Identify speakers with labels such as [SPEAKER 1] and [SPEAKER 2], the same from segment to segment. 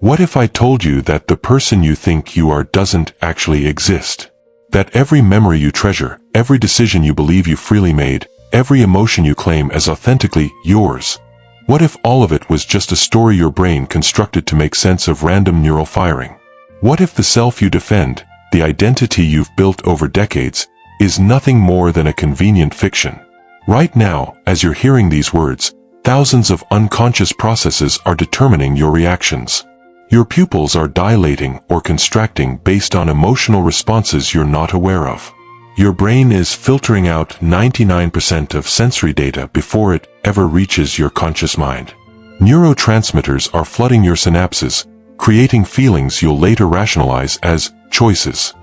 [SPEAKER 1] What if I told you that the person you think you are doesn't actually exist? That every memory you treasure, every decision you believe you freely made, every emotion you claim as authentically yours? What if all of it was just a story your brain constructed to make sense of random neural firing? What if the self you defend, the identity you've built over decades, is nothing more than a convenient fiction? Right now, as you're hearing these words, thousands of unconscious processes are determining your reactions. Your pupils are dilating or contracting based on emotional responses you're not aware of. Your brain is filtering out 99% of sensory data before it ever reaches your conscious mind. Neurotransmitters are flooding your synapses, creating feelings you'll later rationalize as choices.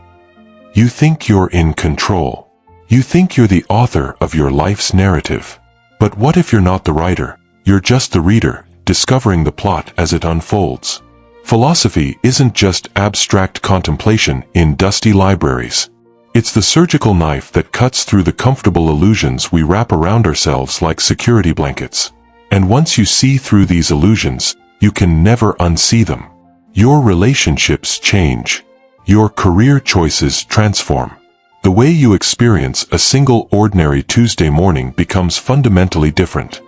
[SPEAKER 1] You think you're in control. You think you're the author of your life's narrative. But what if you're not the writer? You're just the reader, discovering the plot as it unfolds. Philosophy isn't just abstract contemplation in dusty libraries. It's the surgical knife that cuts through the comfortable illusions we wrap around ourselves like security blankets. And once you see through these illusions, you can never unsee them. Your relationships change. Your career choices transform. The way you experience a single ordinary Tuesday morning becomes fundamentally different.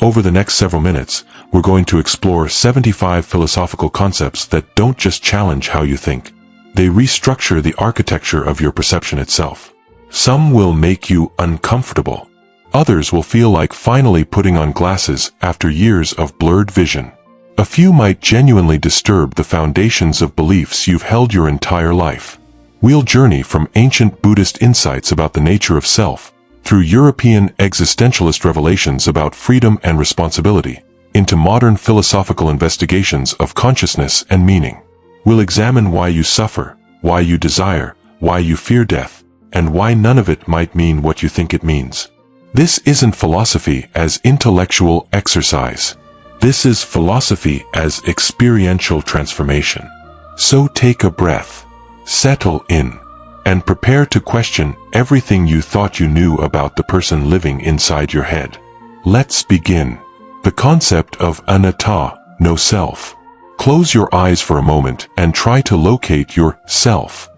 [SPEAKER 1] Over the next several minutes, we're going to explore 75 philosophical concepts that don't just challenge how you think. They restructure the architecture of your perception itself. Some will make you uncomfortable. Others will feel like finally putting on glasses after years of blurred vision. A few might genuinely disturb the foundations of beliefs you've held your entire life. We'll journey from ancient Buddhist insights about the nature of self, through European existentialist revelations about freedom and responsibility, into modern philosophical investigations of consciousness and meaning. We'll examine why you suffer, why you desire, why you fear death, and why none of it might mean what you think it means. This isn't philosophy as intellectual exercise. This is philosophy as experiential transformation. So take a breath, settle in, and prepare to question everything you thought you knew about the person living inside your head. Let's begin. The concept of Anatta, no-self. Close your eyes for a moment and try to locate your self.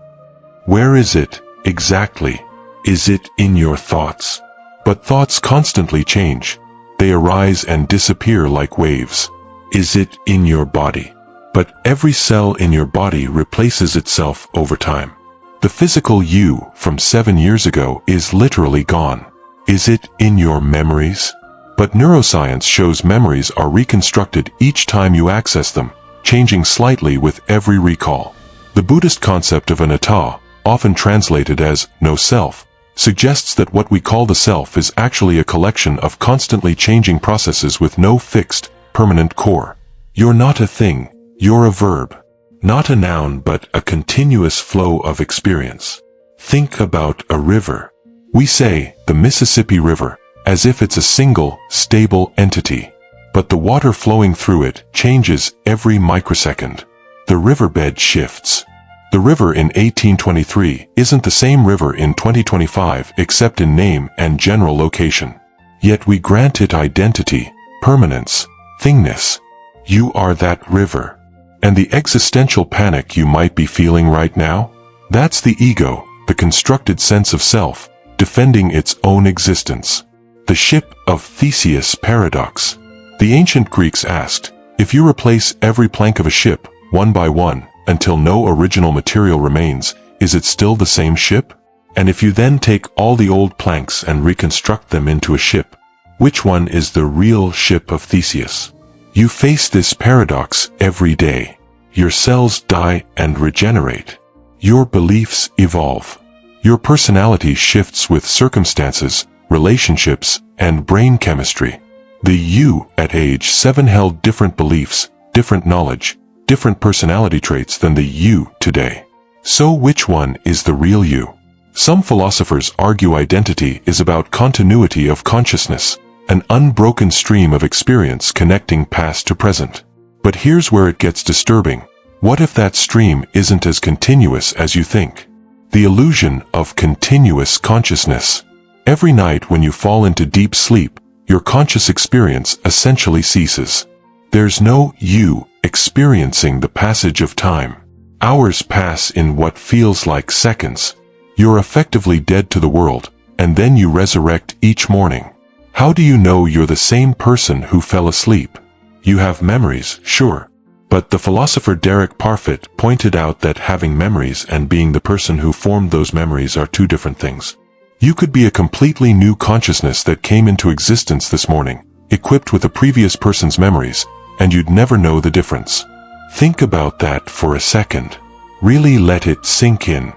[SPEAKER 1] Where is it, exactly? Is it in your thoughts? But thoughts constantly change. They arise and disappear like waves. Is it in your body? But every cell in your body replaces itself over time. The physical you from 7 years ago is literally gone. Is it in your memories? But neuroscience shows memories are reconstructed each time you access them, changing slightly with every recall. The Buddhist concept of anatta, often translated as no-self, suggests that what we call the self is actually a collection of constantly changing processes with no fixed, permanent core. You're not a thing, you're a verb. Not a noun but a continuous flow of experience. Think about a river. We say, the Mississippi River, as if it's a single, stable entity. But the water flowing through it changes every microsecond. The riverbed shifts. The river in 1823 isn't the same river in 2025 except in name and general location. Yet we grant it identity, permanence, thingness. You are that river. And the existential panic you might be feeling right now? That's the ego, the constructed sense of self, defending its own existence. The Ship of Theseus paradox. The ancient Greeks asked, if you replace every plank of a ship, one by one, until no original material remains, is it still the same ship? And if you then take all the old planks and reconstruct them into a ship, which one is the real Ship of Theseus? You face this paradox every day. Your cells die and regenerate. Your beliefs evolve. Your personality shifts with circumstances, relationships, and brain chemistry. The you at age 7 held different beliefs, different knowledge, different personality traits than the you today. So which one is the real you? Some philosophers argue identity is about continuity of consciousness, an unbroken stream of experience connecting past to present. But here's where it gets disturbing. What if that stream isn't as continuous as you think? The illusion of continuous consciousness. Every night when you fall into deep sleep, your conscious experience essentially ceases. There's no you experiencing the passage of time. Hours pass in what feels like seconds. You're effectively dead to the world, and then you resurrect each morning. How do you know you're the same person who fell asleep? You have memories, sure. But the philosopher Derek Parfit pointed out that having memories and being the person who formed those memories are two different things. You could be a completely new consciousness that came into existence this morning, equipped with a previous person's memories, and you'd never know the difference. Think about that for a second. Really let it sink in.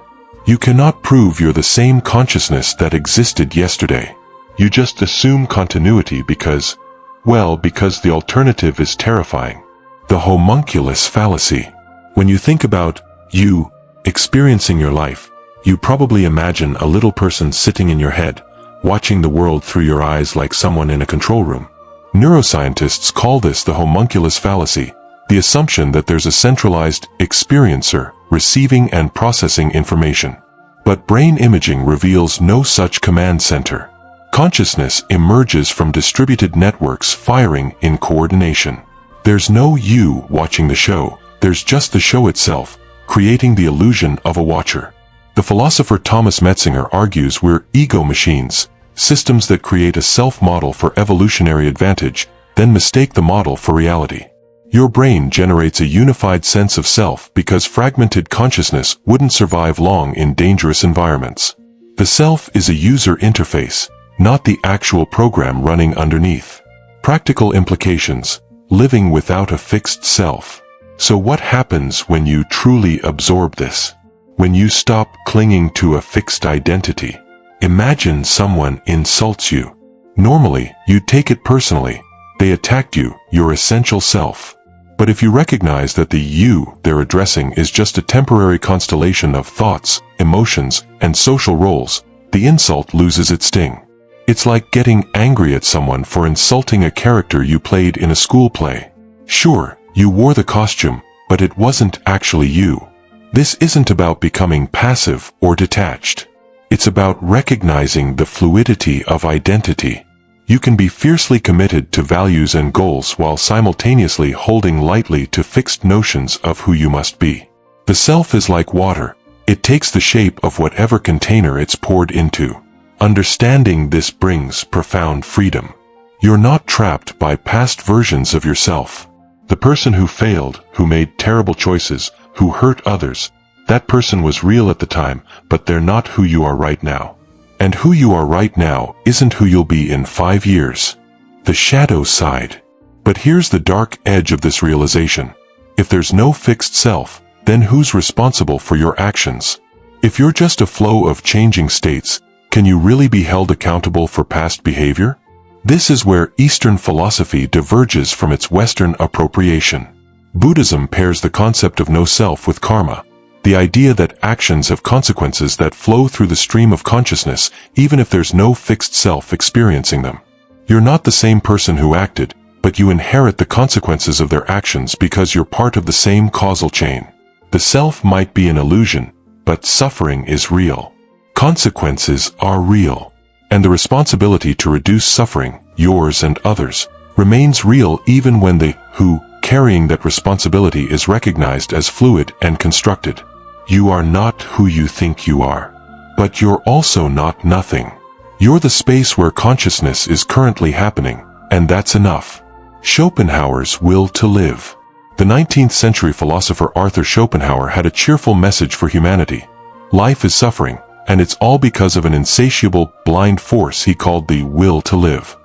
[SPEAKER 1] You cannot prove you're the same consciousness that existed yesterday. You just assume continuity because the alternative is terrifying. The homunculus fallacy. When you think about you experiencing your life, you probably imagine a little person sitting in your head, watching the world through your eyes like someone in a control room. Neuroscientists call this the homunculus fallacy, the assumption that there's a centralized experiencer receiving and processing information. But brain imaging reveals no such command center. Consciousness emerges from distributed networks firing in coordination. There's no you watching the show, there's just the show itself, creating the illusion of a watcher. The philosopher Thomas Metzinger argues we're ego machines, systems that create a self-model for evolutionary advantage, then mistake the model for reality. Your brain generates a unified sense of self because fragmented consciousness wouldn't survive long in dangerous environments. The self is a user interface, not the actual program running underneath. Practical implications: living without a fixed self. So what happens when you truly absorb this? When you stop clinging to a fixed identity? Imagine someone insults you. Normally, you'd take it personally. They attacked you, your essential self. But if you recognize that the you they're addressing is just a temporary constellation of thoughts, emotions, and social roles, the insult loses its sting. It's like getting angry at someone for insulting a character you played in a school play. Sure, you wore the costume, but it wasn't actually you. This isn't about becoming passive or detached. It's about recognizing the fluidity of identity. You can be fiercely committed to values and goals while simultaneously holding lightly to fixed notions of who you must be. The self is like water. It takes the shape of whatever container it's poured into. Understanding this brings profound freedom. You're not trapped by past versions of yourself. The person who failed, who made terrible choices, who hurt others, that person was real at the time, but they're not who you are right now. And who you are right now isn't who you'll be in 5 years. The shadow side. But here's the dark edge of this realization. If there's no fixed self, then who's responsible for your actions? If you're just a flow of changing states, can you really be held accountable for past behavior? This is where Eastern philosophy diverges from its Western appropriation. Buddhism pairs the concept of no-self with karma, the idea that actions have consequences that flow through the stream of consciousness even if there's no fixed self experiencing them. You're not the same person who acted, but you inherit the consequences of their actions because you're part of the same causal chain. The self might be an illusion, but suffering is real. Consequences are real. And the responsibility to reduce suffering, yours and others, remains real even when the who carrying that responsibility is recognized as fluid and constructed. You are not who you think you are. But you're also not nothing. You're the space where consciousness is currently happening, and that's enough. Schopenhauer's will to live. The 19th century philosopher Arthur Schopenhauer had a cheerful message for humanity. Life is suffering, and it's all because of an insatiable, blind force he called the will to live.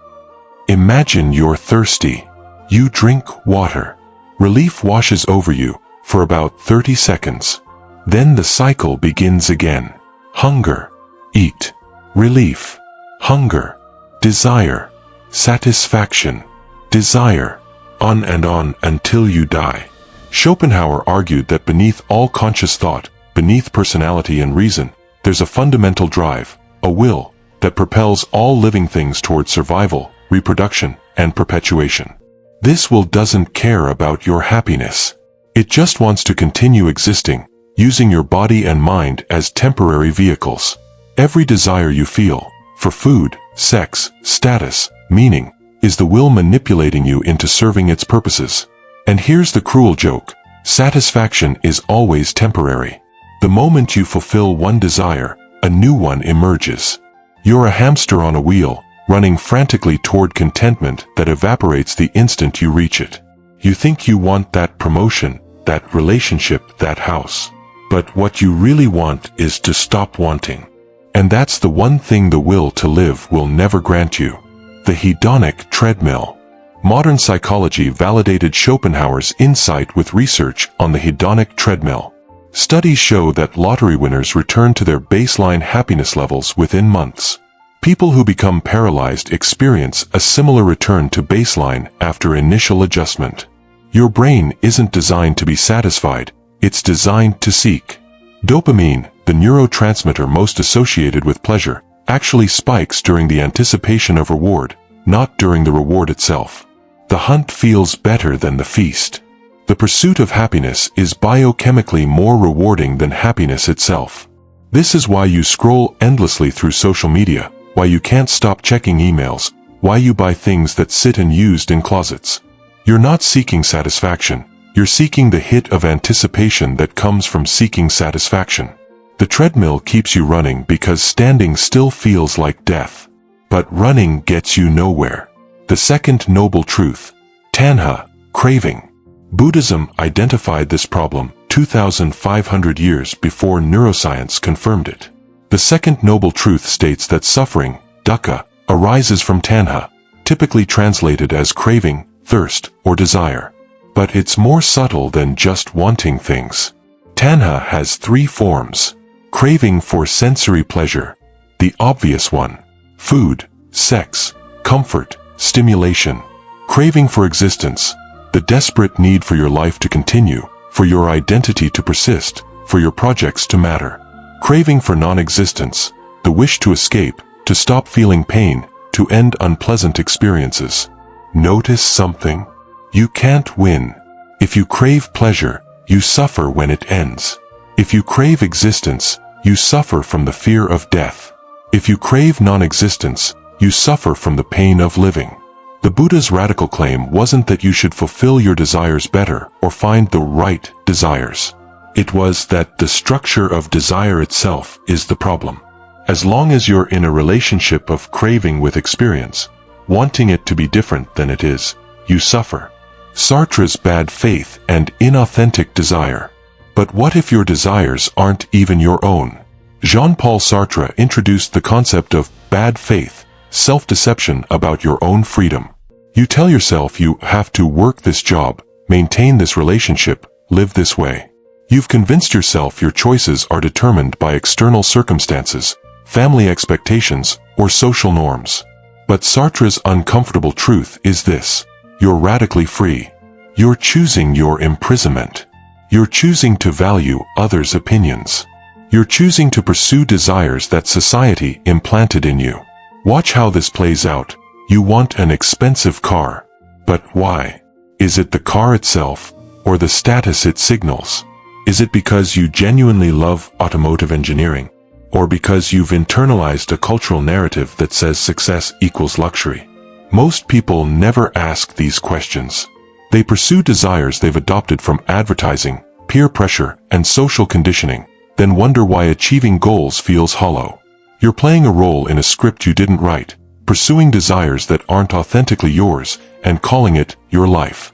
[SPEAKER 1] Imagine you're thirsty. You drink water. Relief washes over you for about 30 seconds. Then the cycle begins again. Hunger. Eat. Relief. Hunger. Desire. Satisfaction. Desire. On and on until you die. Schopenhauer argued that beneath all conscious thought, beneath personality and reason, there's a fundamental drive, a will, that propels all living things toward survival, reproduction, and perpetuation. This will doesn't care about your happiness. It just wants to continue existing, using your body and mind as temporary vehicles. Every desire you feel, for food, sex, status, meaning, is the will manipulating you into serving its purposes. And here's the cruel joke. Satisfaction is always temporary. The moment you fulfill one desire, a new one emerges. You're a hamster on a wheel, running frantically toward contentment that evaporates the instant you reach it. You think you want that promotion, that relationship, that house. But what you really want is to stop wanting. And that's the one thing the will to live will never grant you. The Hedonic Treadmill. Modern psychology validated Schopenhauer's insight with research on the hedonic treadmill. Studies show that lottery winners return to their baseline happiness levels within months. People who become paralyzed experience a similar return to baseline after initial adjustment. Your brain isn't designed to be satisfied, it's designed to seek. Dopamine, the neurotransmitter most associated with pleasure, actually spikes during the anticipation of reward, not during the reward itself. The hunt feels better than the feast. The pursuit of happiness is biochemically more rewarding than happiness itself. This is why you scroll endlessly through social media, why you can't stop checking emails, why you buy things that sit unused in closets. You're not seeking satisfaction, you're seeking the hit of anticipation that comes from seeking satisfaction. The treadmill keeps you running because standing still feels like death. But running gets you nowhere. The second noble truth, tanha, craving. Buddhism identified this problem 2,500 years before neuroscience confirmed it. The second noble truth states that suffering, dukkha, arises from tanha, typically translated as craving, thirst, or desire. But it's more subtle than just wanting things. Tanha has three forms. Craving for sensory pleasure, the obvious one. Food, sex, comfort, stimulation. Craving for existence, the desperate need for your life to continue, for your identity to persist, for your projects to matter. Craving for non-existence, the wish to escape, to stop feeling pain, to end unpleasant experiences. Notice something? You can't win. If you crave pleasure, you suffer when it ends. If you crave existence, you suffer from the fear of death. If you crave non-existence, you suffer from the pain of living. The Buddha's radical claim wasn't that you should fulfill your desires better or find the right desires. It was that the structure of desire itself is the problem. As long as you're in a relationship of craving with experience, wanting it to be different than it is, you suffer. Sartre's bad faith and inauthentic desire. But what if your desires aren't even your own? Jean-Paul Sartre introduced the concept of bad faith, self-deception about your own freedom. You tell yourself you have to work this job, maintain this relationship, live this way. You've convinced yourself your choices are determined by external circumstances, family expectations, or social norms. But Sartre's uncomfortable truth is this: you're radically free. You're choosing your imprisonment. You're choosing to value others' opinions. You're choosing to pursue desires that society implanted in you. Watch how this plays out. You want an expensive car. But why? Is it the car itself, or the status it signals? Is it because you genuinely love automotive engineering, or because you've internalized a cultural narrative that says success equals luxury? Most people never ask these questions. They pursue desires they've adopted from advertising, peer pressure, and social conditioning, then wonder why achieving goals feels hollow. You're playing a role in a script you didn't write, pursuing desires that aren't authentically yours, and calling it your life.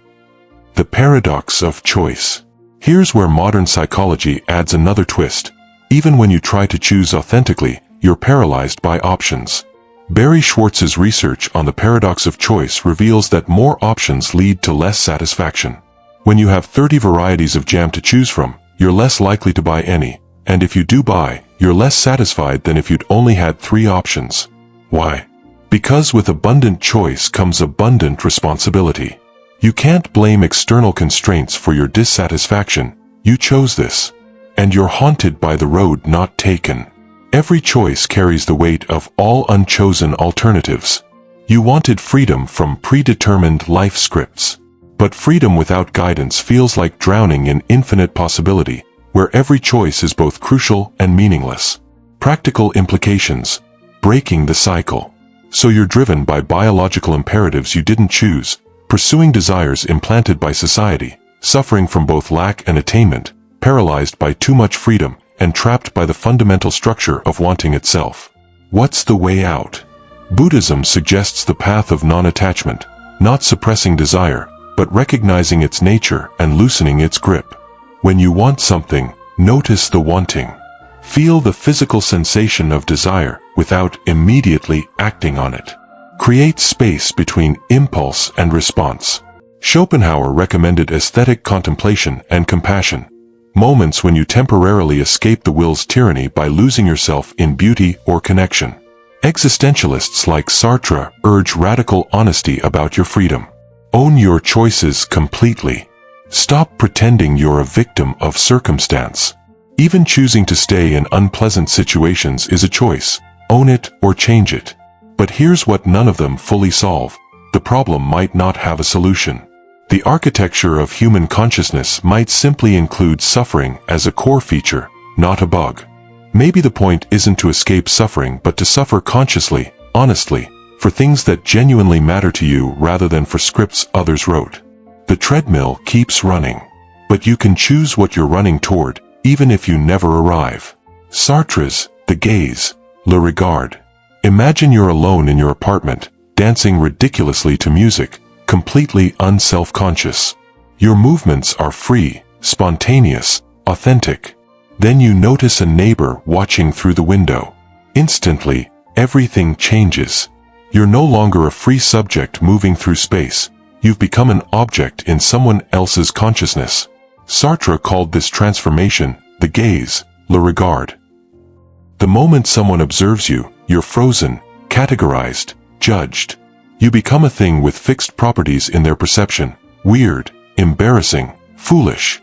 [SPEAKER 1] The paradox of choice. Here's where modern psychology adds another twist. Even when you try to choose authentically, you're paralyzed by options. Barry Schwartz's research on the paradox of choice reveals that more options lead to less satisfaction. When you have 30 varieties of jam to choose from, you're less likely to buy any, and if you do buy, you're less satisfied than if you'd only had 3 options. Why? Because with abundant choice comes abundant responsibility. You can't blame external constraints for your dissatisfaction. You chose this. And you're haunted by the road not taken. Every choice carries the weight of all unchosen alternatives. You wanted freedom from predetermined life scripts. But freedom without guidance feels like drowning in infinite possibility, where every choice is both crucial and meaningless. Practical implications. Breaking the cycle. So you're driven by biological imperatives you didn't choose, pursuing desires implanted by society, suffering from both lack and attainment, paralyzed by too much freedom, and trapped by the fundamental structure of wanting itself. What's the way out? Buddhism suggests the path of non-attachment, not suppressing desire, but recognizing its nature and loosening its grip. When you want something, notice the wanting. Feel the physical sensation of desire without immediately acting on it. Create space between impulse and response. Schopenhauer recommended aesthetic contemplation and compassion, moments when you temporarily escape the will's tyranny by losing yourself in beauty or connection. Existentialists like Sartre urge radical honesty about your freedom. Own your choices completely. Stop pretending you're a victim of circumstance. Even choosing to stay in unpleasant situations is a choice. Own it or change it. But here's what none of them fully solve. The problem might not have a solution. The architecture of human consciousness might simply include suffering as a core feature, not a bug. Maybe the point isn't to escape suffering but to suffer consciously, honestly, for things that genuinely matter to you rather than for scripts others wrote. The treadmill keeps running. But you can choose what you're running toward, even if you never arrive. Sartre's The Gaze, Le Regard. Imagine you're alone in your apartment, dancing ridiculously to music, completely unself-conscious. Your movements are free, spontaneous, authentic. Then you notice a neighbor watching through the window. Instantly, everything changes. You're no longer a free subject moving through space. You've become an object in someone else's consciousness. Sartre called this transformation the gaze, le regard. The moment someone observes you, you're frozen, categorized, judged. You become a thing with fixed properties in their perception, weird, embarrassing, foolish.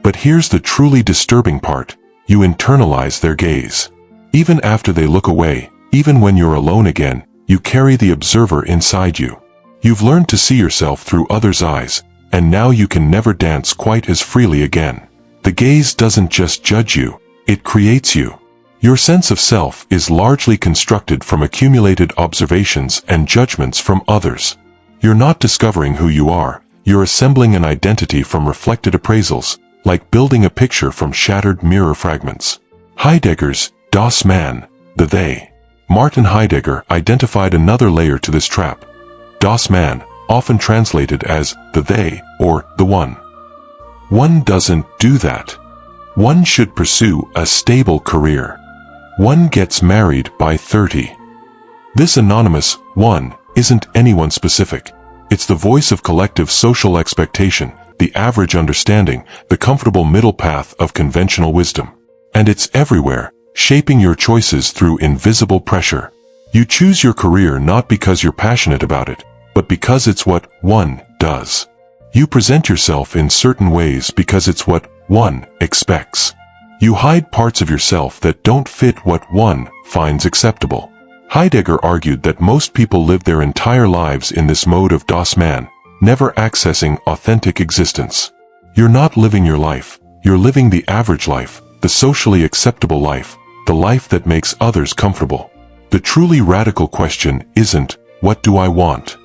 [SPEAKER 1] But here's the truly disturbing part, you internalize their gaze. Even after they look away, even when you're alone again, you carry the observer inside you. You've learned to see yourself through others' eyes, and now you can never dance quite as freely again. The gaze doesn't just judge you, it creates you. Your sense of self is largely constructed from accumulated observations and judgments from others. You're not discovering who you are, you're assembling an identity from reflected appraisals, like building a picture from shattered mirror fragments. Heidegger's Das Man, the They. Martin Heidegger identified another layer to this trap. Das Man, often translated as the They or the One. One doesn't do that. One should pursue a stable career. One gets married by 30. This anonymous one isn't anyone specific. It's the voice of collective social expectation, the average understanding, the comfortable middle path of conventional wisdom. And it's everywhere, shaping your choices through invisible pressure. You choose your career not because you're passionate about it, but because it's what one does. You present yourself in certain ways because it's what one expects. You hide parts of yourself that don't fit what one finds acceptable. Heidegger argued that most people live their entire lives in this mode of Das Man, never accessing authentic existence. You're not living your life, you're living the average life, the socially acceptable life, the life that makes others comfortable. The truly radical question isn't, what do I want?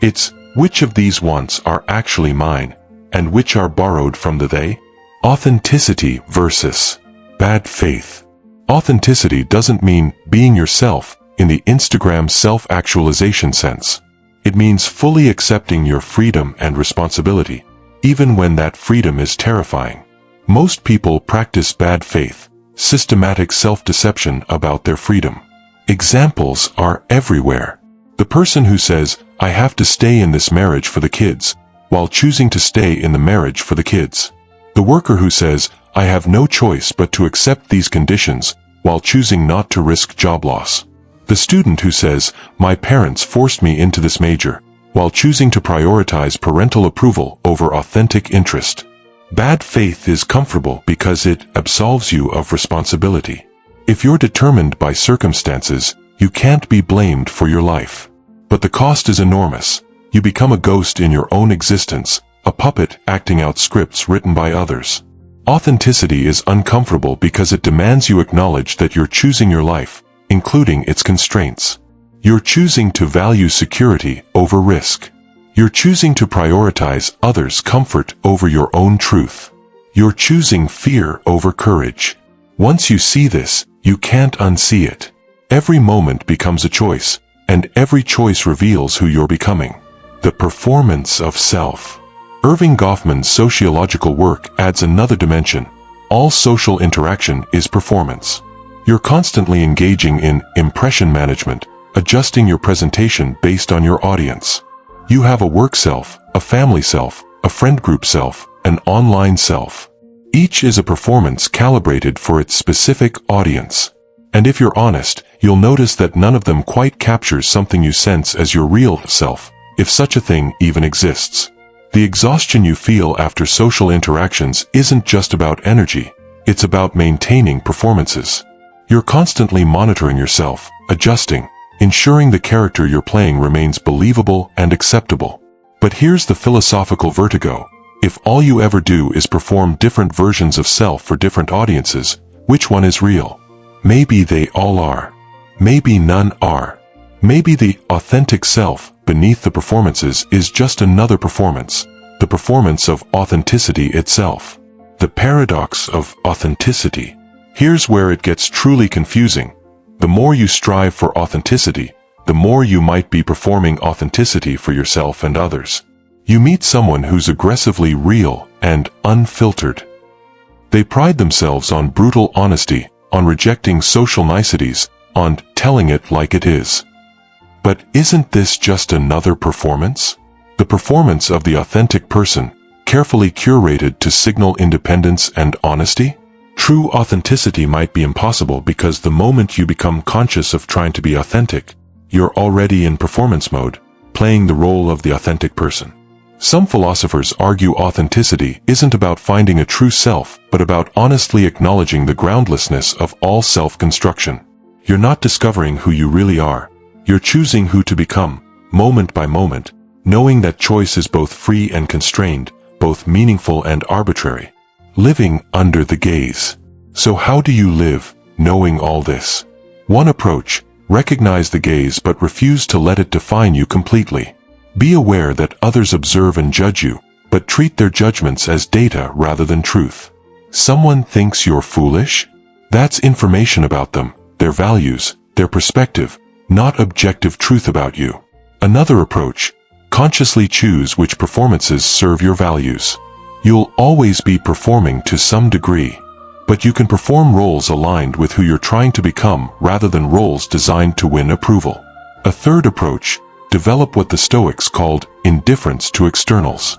[SPEAKER 1] It's, which of these wants are actually mine, and which are borrowed from the they? Authenticity versus bad faith. Authenticity doesn't mean being yourself in the Instagram self-actualization sense. It means fully accepting your freedom and responsibility, even when that freedom is terrifying. Most people practice bad faith, systematic self-deception about their freedom. Examples are everywhere. The person who says, I have to stay in this marriage for the kids, while choosing to stay in the marriage for the kids. The worker who says, I have no choice but to accept these conditions, while choosing not to risk job loss. The student who says, my parents forced me into this major, while choosing to prioritize parental approval over authentic interest. Bad faith is comfortable because it absolves you of responsibility. If you're determined by circumstances, you can't be blamed for your life. But the cost is enormous. You become a ghost in your own existence, a puppet acting out scripts written by others. Authenticity is uncomfortable because it demands you acknowledge that you're choosing your life, including its constraints. You're choosing to value security over risk. You're choosing to prioritize others' comfort over your own truth. You're choosing fear over courage. Once you see this, you can't unsee it. Every moment becomes a choice, and every choice reveals who you're becoming. The performance of self. Erving Goffman's sociological work adds another dimension. All social interaction is performance. You're constantly engaging in impression management, adjusting your presentation based on your audience. You have a work self, a family self, a friend group self, an online self. Each is a performance calibrated for its specific audience. And if you're honest, you'll notice that none of them quite captures something you sense as your real self, if such a thing even exists. The exhaustion you feel after social interactions isn't just about energy, it's about maintaining performances. You're constantly monitoring yourself, adjusting, ensuring the character you're playing remains believable and acceptable. But here's the philosophical vertigo. If all you ever do is perform different versions of self for different audiences, which one is real? Maybe they all are. Maybe none are. Maybe the authentic self beneath the performances is just another performance, the performance of authenticity itself. The paradox of authenticity. Here's where it gets truly confusing. The more you strive for authenticity, the more you might be performing authenticity for yourself and others. You meet someone who's aggressively real and unfiltered. They pride themselves on brutal honesty, on rejecting social niceties, on telling it like it is. But isn't this just another performance? The performance of the authentic person, carefully curated to signal independence and honesty? True authenticity might be impossible because the moment you become conscious of trying to be authentic, you're already in performance mode, playing the role of the authentic person. Some philosophers argue authenticity isn't about finding a true self, but about honestly acknowledging the groundlessness of all self-construction. You're not discovering who you really are. You're choosing who to become, moment by moment, knowing that choice is both free and constrained, both meaningful and arbitrary. Living under the gaze. So how do you live, knowing all this? One approach: recognize the gaze but refuse to let it define you completely. Be aware that others observe and judge you, but treat their judgments as data rather than truth. Someone thinks you're foolish? That's information about them, their values, their perspective, not objective truth about you. Another approach: consciously choose which performances serve your values. You'll always be performing to some degree, but you can perform roles aligned with who you're trying to become rather than roles designed to win approval. A third approach: develop what the Stoics called indifference to externals.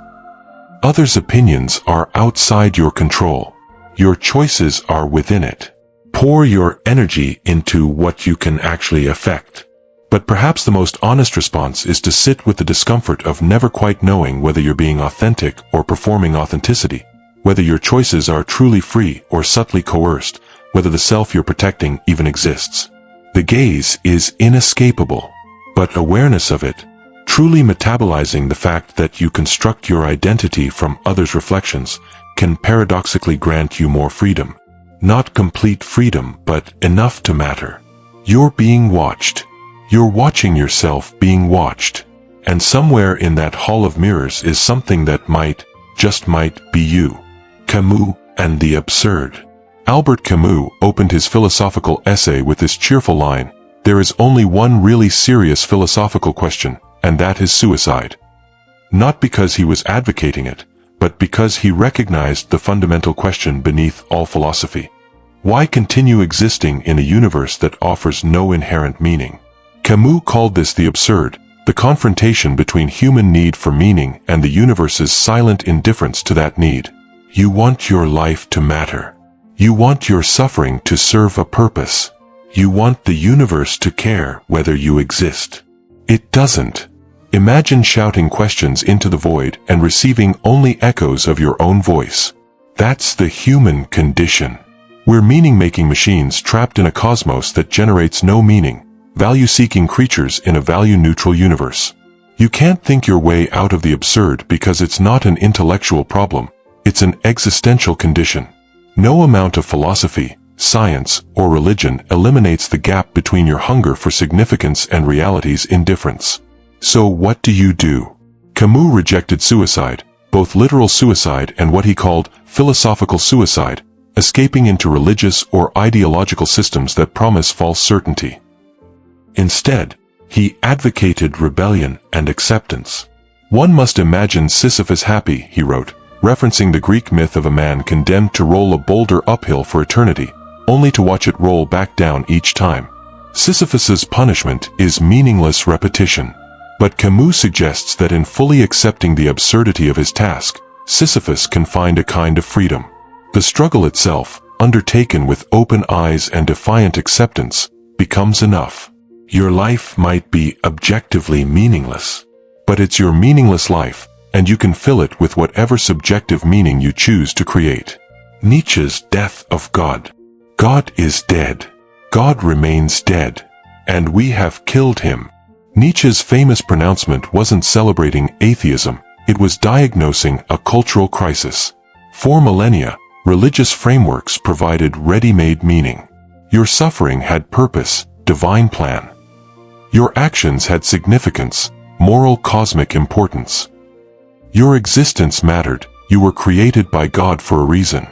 [SPEAKER 1] Others' opinions are outside your control. Your choices are within it. Pour your energy into what you can actually affect. But perhaps the most honest response is to sit with the discomfort of never quite knowing whether you're being authentic or performing authenticity, whether your choices are truly free or subtly coerced, whether the self you're protecting even exists. The gaze is inescapable, but awareness of it, truly metabolizing the fact that you construct your identity from others' reflections, can paradoxically grant you more freedom. Not complete freedom, but enough to matter. You're being watched. You're watching yourself being watched. And somewhere in that hall of mirrors is something that might, just might, be you. Camus and the absurd. Albert Camus opened his philosophical essay with this cheerful line: "There is only one really serious philosophical question, and that is suicide." Not because he was advocating it, but because he recognized the fundamental question beneath all philosophy. Why continue existing in a universe that offers no inherent meaning? Camus called this the absurd, the confrontation between human need for meaning and the universe's silent indifference to that need. You want your life to matter. You want your suffering to serve a purpose. You want the universe to care whether you exist. It doesn't. Imagine shouting questions into the void and receiving only echoes of your own voice. That's the human condition. We're meaning-making machines trapped in a cosmos that generates no meaning, value-seeking creatures in a value-neutral universe. You can't think your way out of the absurd because it's not an intellectual problem, it's an existential condition. No amount of philosophy, science, or religion eliminates the gap between your hunger for significance and reality's indifference. So what do you do? Camus rejected suicide, both literal suicide and what he called philosophical suicide, escaping into religious or ideological systems that promise false certainty. Instead, he advocated rebellion and acceptance. One must imagine Sisyphus happy, he wrote, referencing the Greek myth of a man condemned to roll a boulder uphill for eternity, only to watch it roll back down each time. Sisyphus's punishment is meaningless repetition. But Camus suggests that in fully accepting the absurdity of his task, Sisyphus can find a kind of freedom. The struggle itself, undertaken with open eyes and defiant acceptance, becomes enough. Your life might be objectively meaningless, but it's your meaningless life, and you can fill it with whatever subjective meaning you choose to create. Nietzsche's death of God. God is dead. God remains dead. And we have killed him. Nietzsche's famous pronouncement wasn't celebrating atheism, it was diagnosing a cultural crisis. For millennia, religious frameworks provided ready-made meaning. Your suffering had purpose, divine plan. Your actions had significance, moral cosmic importance. Your existence mattered, you were created by God for a reason.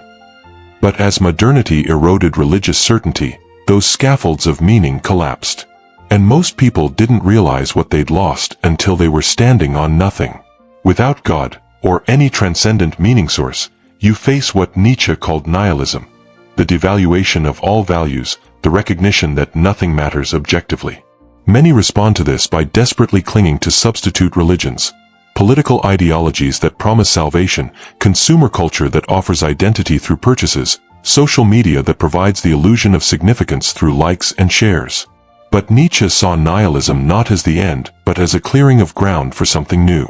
[SPEAKER 1] But as modernity eroded religious certainty, those scaffolds of meaning collapsed. And most people didn't realize what they'd lost until they were standing on nothing. Without God, or any transcendent meaning source, you face what Nietzsche called nihilism, the devaluation of all values, the recognition that nothing matters objectively. Many respond to this by desperately clinging to substitute religions, political ideologies that promise salvation, consumer culture that offers identity through purchases, social media that provides the illusion of significance through likes and shares. But Nietzsche saw nihilism not as the end, but as a clearing of ground for something new.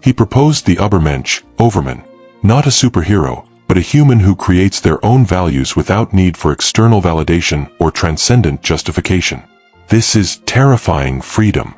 [SPEAKER 1] He proposed the Übermensch, Overman, not a superhero, but a human who creates their own values without need for external validation or transcendent justification. This is terrifying freedom.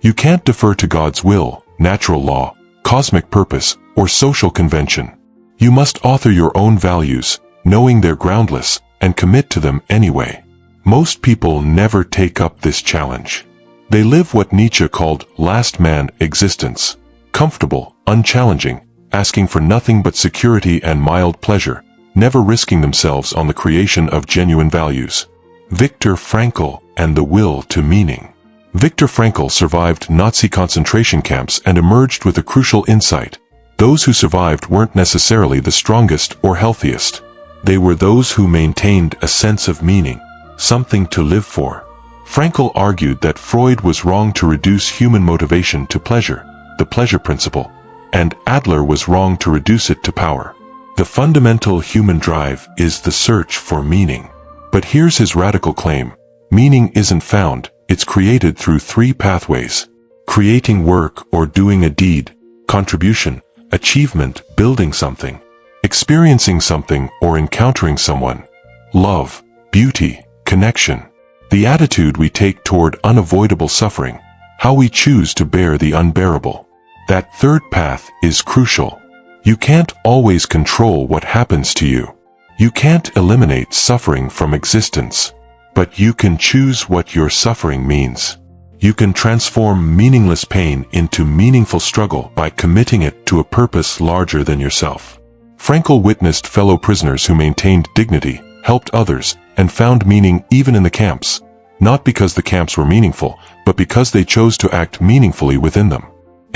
[SPEAKER 1] You can't defer to God's will, natural law, cosmic purpose, or social convention. You must author your own values, knowing they're groundless, and commit to them anyway. Most people never take up this challenge. They live what Nietzsche called last man existence, comfortable, unchallenging, asking for nothing but security and mild pleasure, never risking themselves on the creation of genuine values. Viktor Frankl and the will to meaning. Viktor Frankl survived Nazi concentration camps and emerged with a crucial insight. Those who survived weren't necessarily the strongest or healthiest. They were those who maintained a sense of meaning, something to live for. Frankl argued that Freud was wrong to reduce human motivation to pleasure, the pleasure principle, and Adler was wrong to reduce it to power. The fundamental human drive is the search for meaning. But here's his radical claim. Meaning isn't found, it's created through three pathways: creating work or doing a deed, contribution, achievement, building something, experiencing something or encountering someone, love, beauty, connection. The attitude we take toward unavoidable suffering, how we choose to bear the unbearable. That third path is crucial. You can't always control what happens to you. You can't eliminate suffering from existence. But you can choose what your suffering means. You can transform meaningless pain into meaningful struggle by committing it to a purpose larger than yourself. Frankl witnessed fellow prisoners who maintained dignity, helped others, and found meaning even in the camps, not because the camps were meaningful, but because they chose to act meaningfully within them.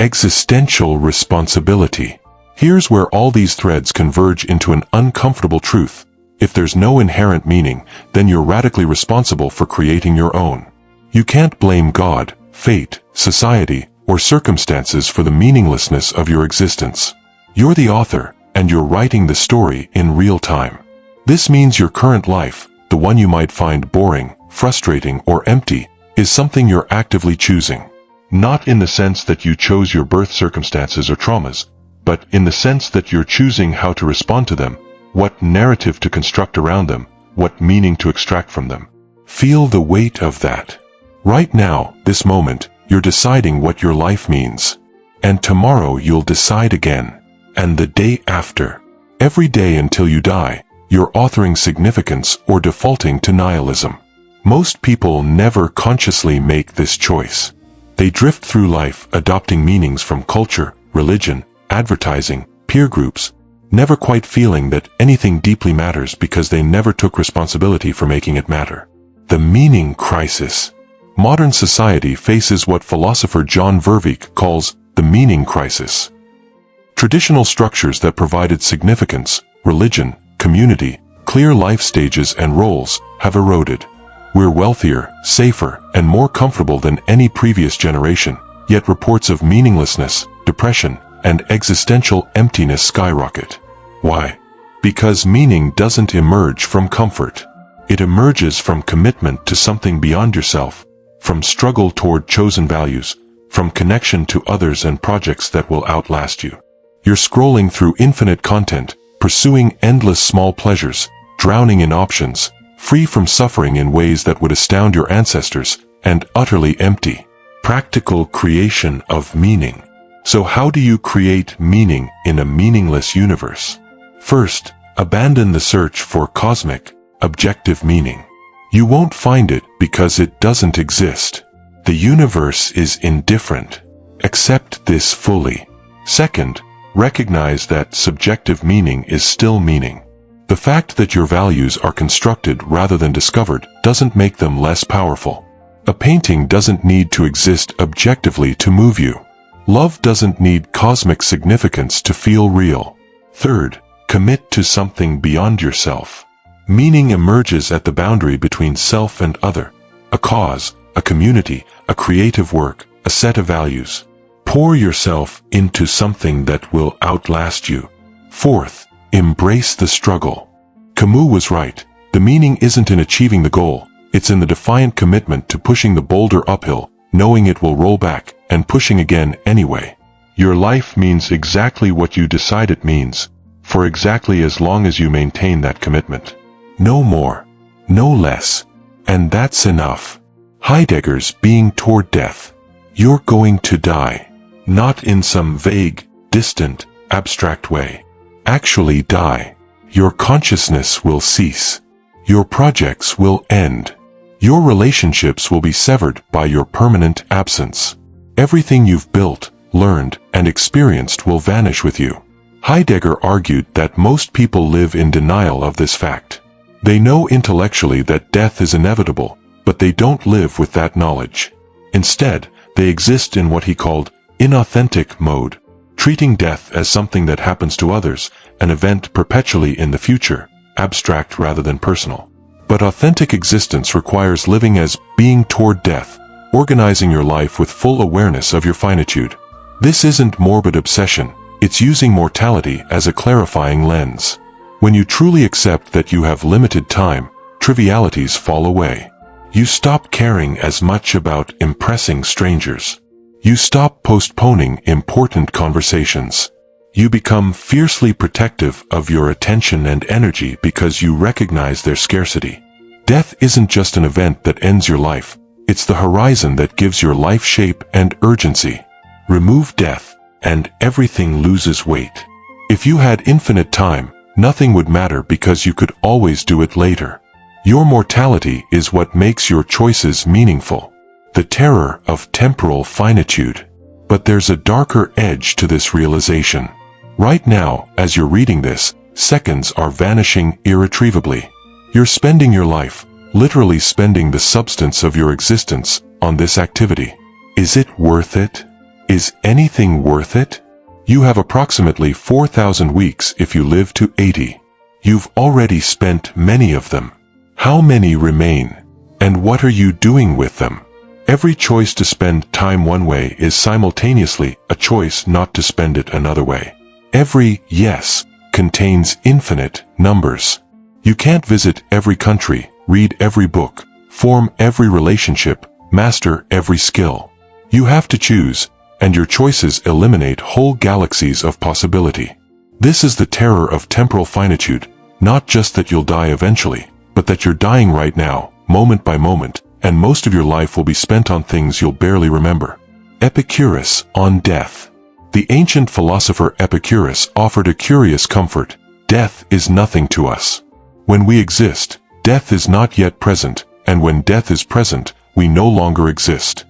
[SPEAKER 1] Existential responsibility. Here's where all these threads converge into an uncomfortable truth. If there's no inherent meaning, then you're radically responsible for creating your own. You can't blame God, fate, society, or circumstances for the meaninglessness of your existence. You're the author, and you're writing the story in real time. This means your current life, the one you might find boring, frustrating, or empty, is something you're actively choosing. Not in the sense that you chose your birth circumstances or traumas, but in the sense that you're choosing how to respond to them, what narrative to construct around them, what meaning to extract from them. Feel the weight of that. Right now, this moment, you're deciding what your life means. And tomorrow you'll decide again. And the day after. Every day until you die, you're authoring significance or defaulting to nihilism. Most people never consciously make this choice. They drift through life adopting meanings from culture, religion, advertising, peer groups, never quite feeling that anything deeply matters because they never took responsibility for making it matter. The meaning crisis. Modern society faces what philosopher John Verveek calls the meaning crisis. Traditional structures that provided significance, religion, community, clear life stages and roles have eroded. We're wealthier, safer, and more comfortable than any previous generation, yet reports of meaninglessness, depression, and existential emptiness skyrocket. Why? Because meaning doesn't emerge from comfort. It emerges from commitment to something beyond yourself, from struggle toward chosen values, from connection to others and projects that will outlast you. You're scrolling through infinite content, pursuing endless small pleasures, drowning in options, free from suffering in ways that would astound your ancestors, and utterly empty. Practical creation of meaning. So how do you create meaning in a meaningless universe? First, abandon the search for cosmic, objective meaning. You won't find it because it doesn't exist. The universe is indifferent. Accept this fully. Second, recognize that subjective meaning is still meaning. The fact that your values are constructed rather than discovered doesn't make them less powerful. A painting doesn't need to exist objectively to move you. Love doesn't need cosmic significance to feel real. Third, commit to something beyond yourself. Meaning emerges at the boundary between self and other, a cause, a community, a creative work, a set of values. Pour yourself into something that will outlast you. Fourth, embrace the struggle. Camus was right. The meaning isn't in achieving the goal, it's in the defiant commitment to pushing the boulder uphill, knowing it will roll back, and pushing again anyway. Your life means exactly what you decide it means, for exactly as long as you maintain that commitment. No more, no less, and that's enough. Heidegger's being toward death. You're going to die, not in some vague, distant, abstract way. Actually die. Your consciousness will cease. Your projects will end. Your relationships will be severed by your permanent absence. Everything you've built, learned, and experienced will vanish with you. Heidegger argued that most people live in denial of this fact. They know intellectually that death is inevitable, but they don't live with that knowledge. Instead, they exist in what he called inauthentic mode, treating death as something that happens to others, an event perpetually in the future, abstract rather than personal. But authentic existence requires living as being toward death, organizing your life with full awareness of your finitude. This isn't morbid obsession, it's using mortality as a clarifying lens. When you truly accept that you have limited time, trivialities fall away. You stop caring as much about impressing strangers. You stop postponing important conversations. You become fiercely protective of your attention and energy because you recognize their scarcity. Death isn't just an event that ends your life, it's the horizon that gives your life shape and urgency. Remove death, and everything loses weight. If you had infinite time, nothing would matter because you could always do it later. Your mortality is what makes your choices meaningful. The terror of temporal finitude. But there's a darker edge to this realization. Right now, as you're reading this, seconds are vanishing irretrievably. You're spending your life, literally spending the substance of your existence, on this activity. Is it worth it? Is anything worth it? You have approximately 4,000 weeks if you live to 80. You've already spent many of them. How many remain? And what are you doing with them? Every choice to spend time one way is simultaneously a choice not to spend it another way. Every yes contains infinite numbers. You can't visit every country, read every book, form every relationship, master every skill. You have to choose, and your choices eliminate whole galaxies of possibility. This is the terror of temporal finitude, not just that you'll die eventually, but that you're dying right now, moment by moment, and most of your life will be spent on things you'll barely remember. Epicurus on death. The ancient philosopher Epicurus offered a curious comfort. Death is nothing to us. When we exist, death is not yet present, and when death is present, we no longer exist.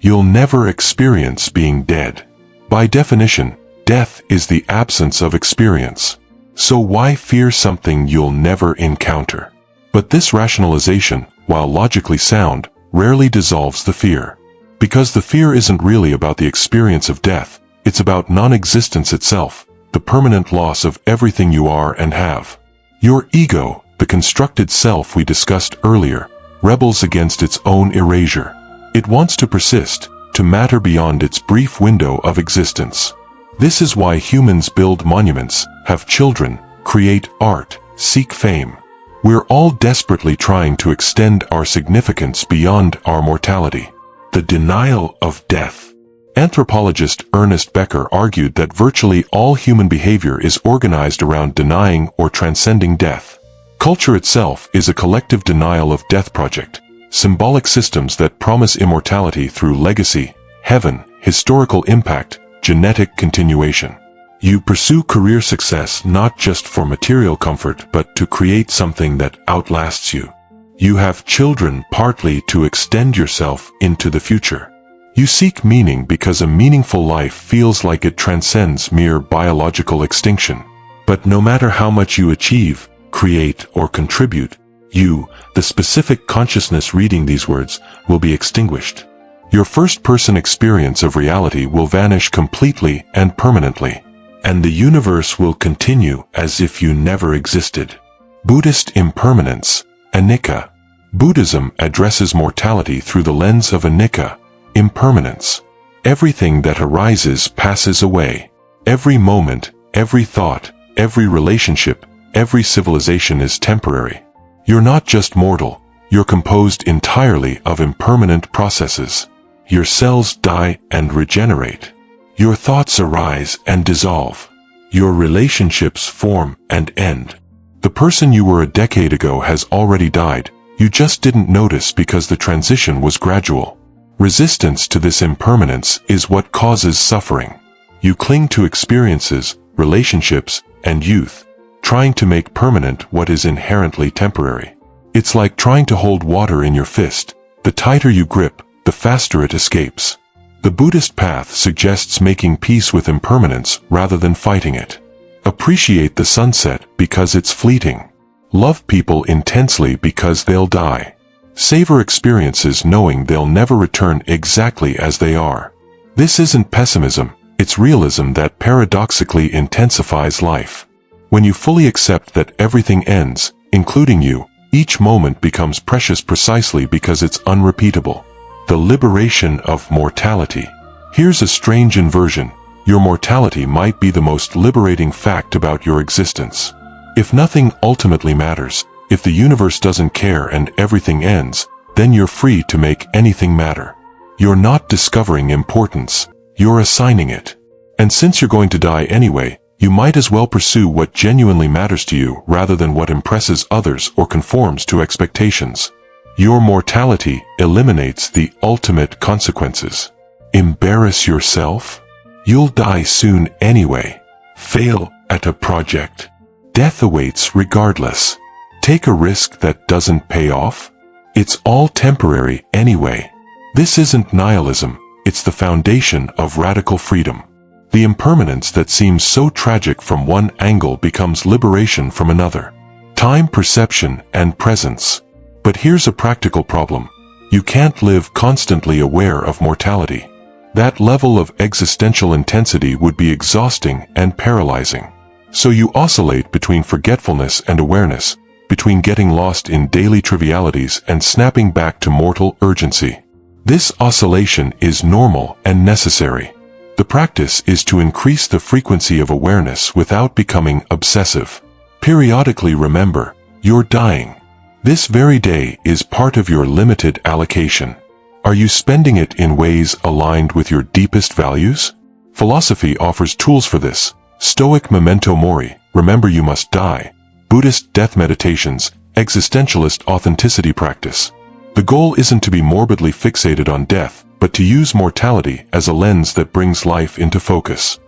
[SPEAKER 1] You'll never experience being dead. By definition, death is the absence of experience. So why fear something you'll never encounter? But this rationalization, while logically sound, rarely dissolves the fear. Because the fear isn't really about the experience of death, it's about non-existence itself, the permanent loss of everything you are and have. Your ego, the constructed self we discussed earlier, rebels against its own erasure. It wants to persist, to matter beyond its brief window of existence. This is why humans build monuments, have children, create art, seek fame. We're all desperately trying to extend our significance beyond our mortality. The denial of death. Anthropologist Ernest Becker argued that virtually all human behavior is organized around denying or transcending death. Culture itself is a collective denial of death project, symbolic systems that promise immortality through legacy, heaven, historical impact, genetic continuation. You pursue career success not just for material comfort but to create something that outlasts you. You have children partly to extend yourself into the future. You seek meaning because a meaningful life feels like it transcends mere biological extinction. But no matter how much you achieve, create, or contribute, you, the specific consciousness reading these words, will be extinguished. Your first-person experience of reality will vanish completely and permanently. And the universe will continue as if you never existed. Buddhist impermanence, Anicca. Buddhism addresses mortality through the lens of Anicca, impermanence. Everything that arises passes away. Every moment, every thought, every relationship, every civilization is temporary. You're not just mortal, you're composed entirely of impermanent processes. Your cells die and regenerate. Your thoughts arise and dissolve. Your relationships form and end. The person you were a decade ago has already died. You just didn't notice because the transition was gradual. Resistance to this impermanence is what causes suffering. You cling to experiences, relationships, and youth, trying to make permanent what is inherently temporary. It's like trying to hold water in your fist. The tighter you grip, the faster it escapes. The Buddhist path suggests making peace with impermanence rather than fighting it. Appreciate the sunset because it's fleeting. Love people intensely because they'll die. Savor experiences knowing they'll never return exactly as they are. This isn't pessimism, it's realism that paradoxically intensifies life. When you fully accept that everything ends, including you, each moment becomes precious precisely because it's unrepeatable. The liberation of mortality. Here's a strange inversion. Your mortality might be the most liberating fact about your existence. If nothing ultimately matters, if the universe doesn't care and everything ends, then you're free to make anything matter. You're not discovering importance, you're assigning it. And since you're going to die anyway, you might as well pursue what genuinely matters to you rather than what impresses others or conforms to expectations. Your mortality eliminates the ultimate consequences. Embarrass yourself? You'll die soon anyway. Fail at a project. Death awaits regardless. Take a risk that doesn't pay off? It's all temporary anyway. This isn't nihilism, it's the foundation of radical freedom. The impermanence that seems so tragic from one angle becomes liberation from another. Time perception and presence. But here's a practical problem. You can't live constantly aware of mortality. That level of existential intensity would be exhausting and paralyzing. So you oscillate between forgetfulness and awareness, between getting lost in daily trivialities and snapping back to mortal urgency. This oscillation is normal and necessary. The practice is to increase the frequency of awareness without becoming obsessive. Periodically remember, you're dying. This very day is part of your limited allocation. Are you spending it in ways aligned with your deepest values? Philosophy offers tools for this. Stoic memento mori, remember you must die. Buddhist death meditations, existentialist authenticity practice. The goal isn't to be morbidly fixated on death, but to use mortality as a lens that brings life into focus.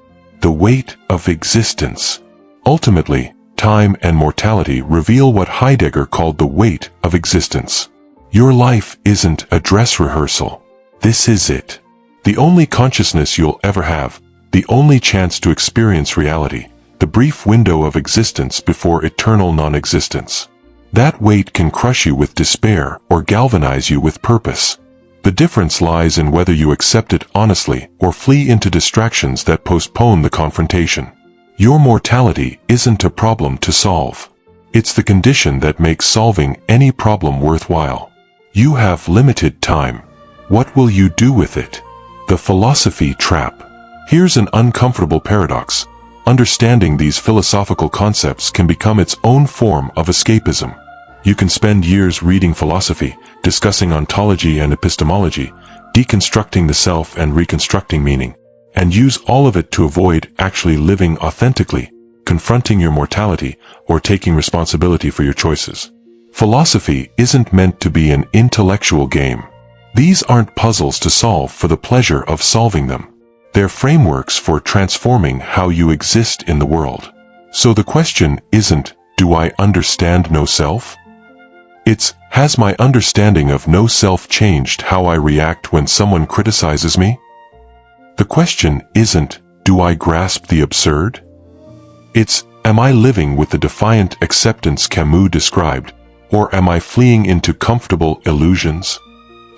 [SPEAKER 1] The weight of existence. Ultimately, time, and mortality reveal what Heidegger called the weight of existence. Your life isn't a dress rehearsal. This is it. The only consciousness you'll ever have, the only chance to experience reality, the brief window of existence before eternal non-existence. That weight can crush you with despair or galvanize you with purpose. The difference lies in whether you accept it honestly or flee into distractions that postpone the confrontation. Your mortality isn't a problem to solve. It's the condition that makes solving any problem worthwhile. You have limited time. What will you do with it? The philosophy trap. Here's an uncomfortable paradox. Understanding these philosophical concepts can become its own form of escapism. You can spend years reading philosophy, discussing ontology and epistemology, deconstructing the self and reconstructing meaning, and use all of it to avoid actually living authentically, confronting your mortality, or taking responsibility for your choices. Philosophy isn't meant to be an intellectual game. These aren't puzzles to solve for the pleasure of solving them. They're frameworks for transforming how you exist in the world. So the question isn't, do I understand no-self? It's, has my understanding of no-self changed how I react when someone criticizes me? The question isn't, do I grasp the absurd? It's, am I living with the defiant acceptance Camus described, or am I fleeing into comfortable illusions?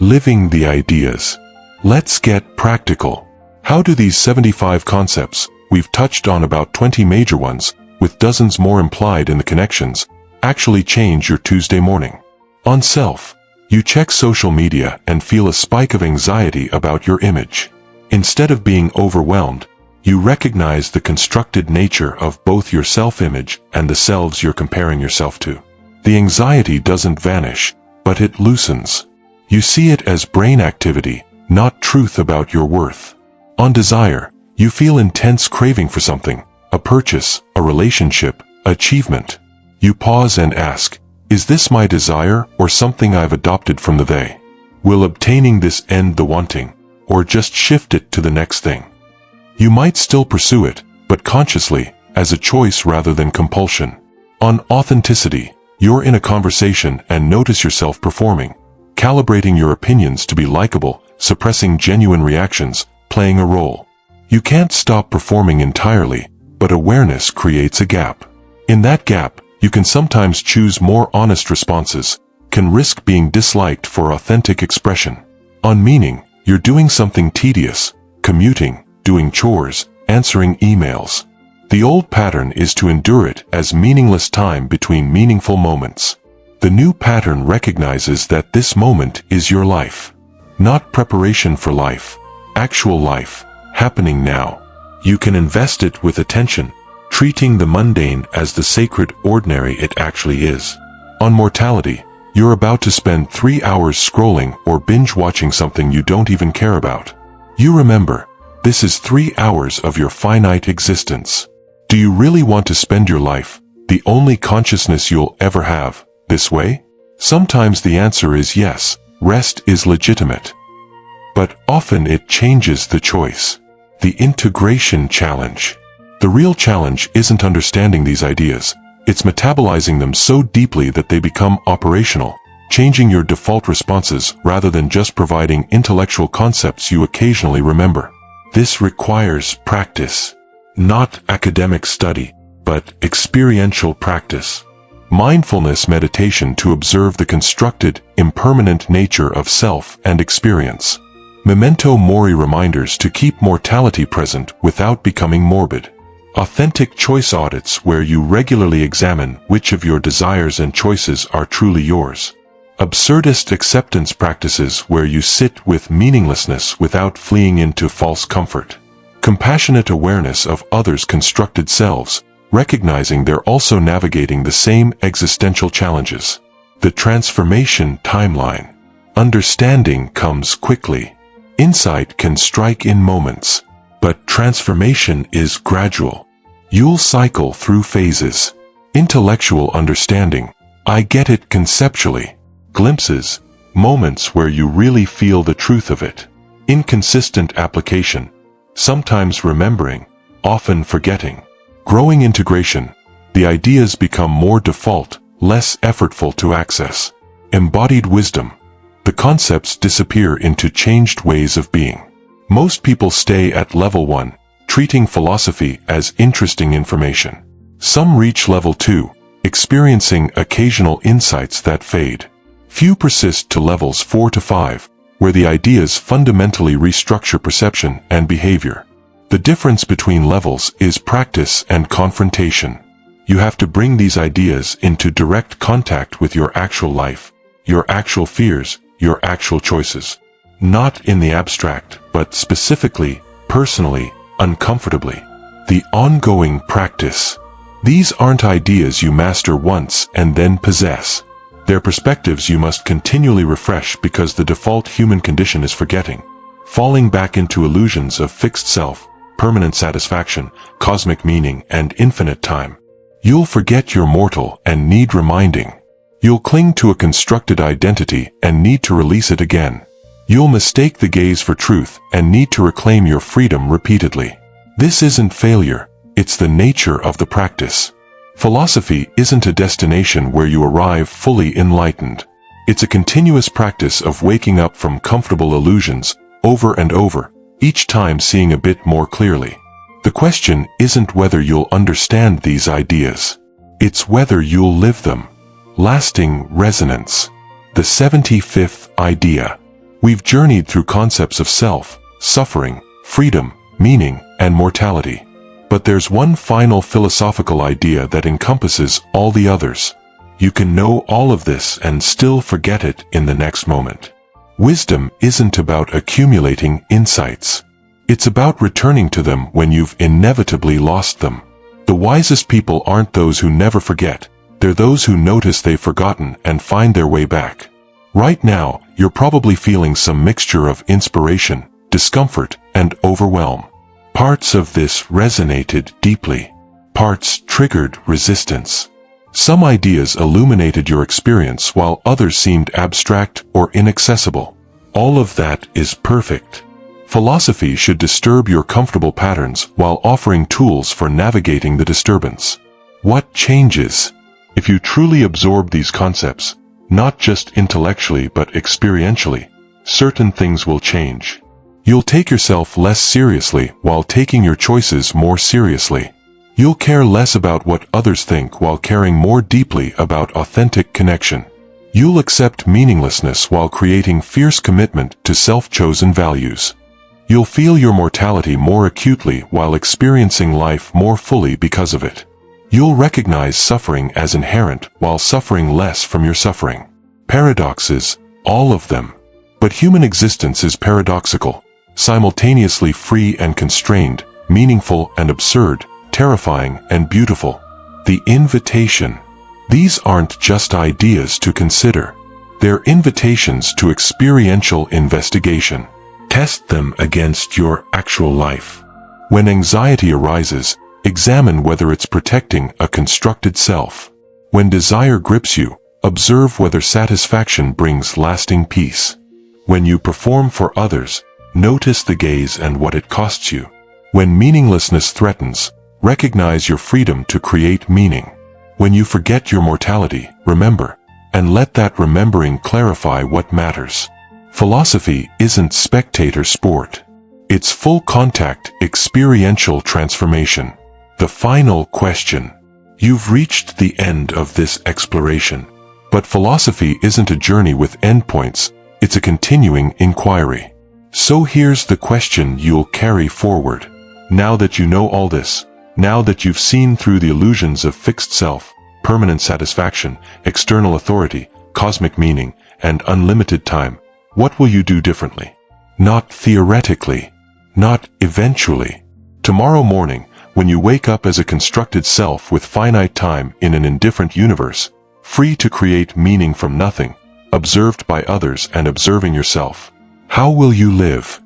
[SPEAKER 1] Living the ideas. Let's get practical. How do these 75 concepts, we've touched on about 20 major ones, with dozens more implied in the connections, actually change your Tuesday morning? On self, you check social media and feel a spike of anxiety about your image. Instead of being overwhelmed, you recognize the constructed nature of both your self-image and the selves you're comparing yourself to. The anxiety doesn't vanish, but it loosens. You see it as brain activity, not truth about your worth. On desire, you feel intense craving for something, a purchase, a relationship, achievement. You pause and ask, is this my desire or something I've adopted from the they? Will obtaining this end the wanting, or just shift it to the next thing? You might still pursue it, but consciously, as a choice rather than compulsion. On authenticity, you're in a conversation and notice yourself performing, calibrating your opinions to be likable, suppressing genuine reactions, playing a role. You can't stop performing entirely, but awareness creates a gap. In that gap, you can sometimes choose more honest responses, can risk being disliked for authentic expression. On meaning, you're doing something tedious, commuting, doing chores, answering emails. The old pattern is to endure it as meaningless time between meaningful moments. The new pattern recognizes that this moment is your life. Not preparation for life. Actual life, happening now. You can invest it with attention, treating the mundane as the sacred ordinary it actually is. On mortality, you're about to spend 3 hours scrolling or binge-watching something you don't even care about. You remember, this is 3 hours of your finite existence. Do you really want to spend your life, the only consciousness you'll ever have, this way? Sometimes the answer is yes, rest is legitimate. But often it changes the choice. The integration challenge. The real challenge isn't understanding these ideas, it's metabolizing them so deeply that they become operational, changing your default responses rather than just providing intellectual concepts you occasionally remember. This requires practice. Not academic study, but experiential practice. Mindfulness meditation to observe the constructed, impermanent nature of self and experience. Memento mori reminders to keep mortality present without becoming morbid. Authentic choice audits where you regularly examine which of your desires and choices are truly yours. Absurdist acceptance practices where you sit with meaninglessness without fleeing into false comfort. Compassionate awareness of others' constructed selves, recognizing they're also navigating the same existential challenges. The transformation timeline. Understanding comes quickly. Insight can strike in moments, but transformation is gradual. You'll cycle through phases. Intellectual understanding, I get it conceptually. Glimpses, moments where you really feel the truth of it. Inconsistent application, sometimes remembering, often forgetting. Growing integration, The ideas become more default, less effortful to access. Embodied wisdom. The concepts disappear into changed ways of being. Most people stay at level 1, treating philosophy as interesting information. Some reach level 2, experiencing occasional insights that fade. Few persist to levels 4 to 5, where the ideas fundamentally restructure perception and behavior. The difference between levels is practice and confrontation. You have to bring these ideas into direct contact with your actual life, your actual fears, your actual choices. Not in the abstract, but specifically, personally, uncomfortably. The ongoing practice. These aren't ideas you master once and then possess. They're perspectives you must continually refresh because the default human condition is forgetting. Falling back into illusions of fixed self, permanent satisfaction, cosmic meaning, and infinite time. You'll forget you're mortal and need reminding. You'll cling to a constructed identity and need to release it again. You'll mistake the gaze for truth and need to reclaim your freedom repeatedly. This isn't failure, it's the nature of the practice. Philosophy isn't a destination where you arrive fully enlightened. It's a continuous practice of waking up from comfortable illusions, over and over, each time seeing a bit more clearly. The question isn't whether you'll understand these ideas. It's whether you'll live them. Lasting resonance. The 75th idea. We've journeyed through concepts of self, suffering, freedom, meaning, and mortality. But there's one final philosophical idea that encompasses all the others. You can know all of this and still forget it in the next moment. Wisdom isn't about accumulating insights. It's about returning to them when you've inevitably lost them. The wisest people aren't those who never forget. They're those who notice they've forgotten and find their way back. Right now, you're probably feeling some mixture of inspiration, discomfort, and overwhelm. Parts of this resonated deeply. Parts triggered resistance. Some ideas illuminated your experience while others seemed abstract or inaccessible. All of that is perfect. Philosophy should disturb your comfortable patterns while offering tools for navigating the disturbance. What changes? If you truly absorb these concepts, not just intellectually but experientially, certain things will change. You'll take yourself less seriously while taking your choices more seriously. You'll care less about what others think while caring more deeply about authentic connection. You'll accept meaninglessness while creating fierce commitment to self-chosen values. You'll feel your mortality more acutely while experiencing life more fully because of it. You'll recognize suffering as inherent while suffering less from your suffering. Paradoxes, all of them. But human existence is paradoxical, simultaneously free and constrained, meaningful and absurd, terrifying and beautiful. The invitation. These aren't just ideas to consider. They're invitations to experiential investigation. Test them against your actual life. When anxiety arises, examine whether it's protecting a constructed self. When desire grips you, observe whether satisfaction brings lasting peace. When you perform for others, notice the gaze and what it costs you. When meaninglessness threatens, recognize your freedom to create meaning. When you forget your mortality, remember, and let that remembering clarify what matters. Philosophy isn't spectator sport. It's full contact, experiential transformation. The final question. You've reached the end of this exploration. But philosophy isn't a journey with endpoints, it's a continuing inquiry. So here's the question you'll carry forward. Now that you know all this, now that you've seen through the illusions of fixed self, permanent satisfaction, external authority, cosmic meaning, and unlimited time, what will you do differently? Not theoretically. Not eventually. Tomorrow morning, when you wake up as a constructed self with finite time in an indifferent universe, free to create meaning from nothing, observed by others and observing yourself, how will you live?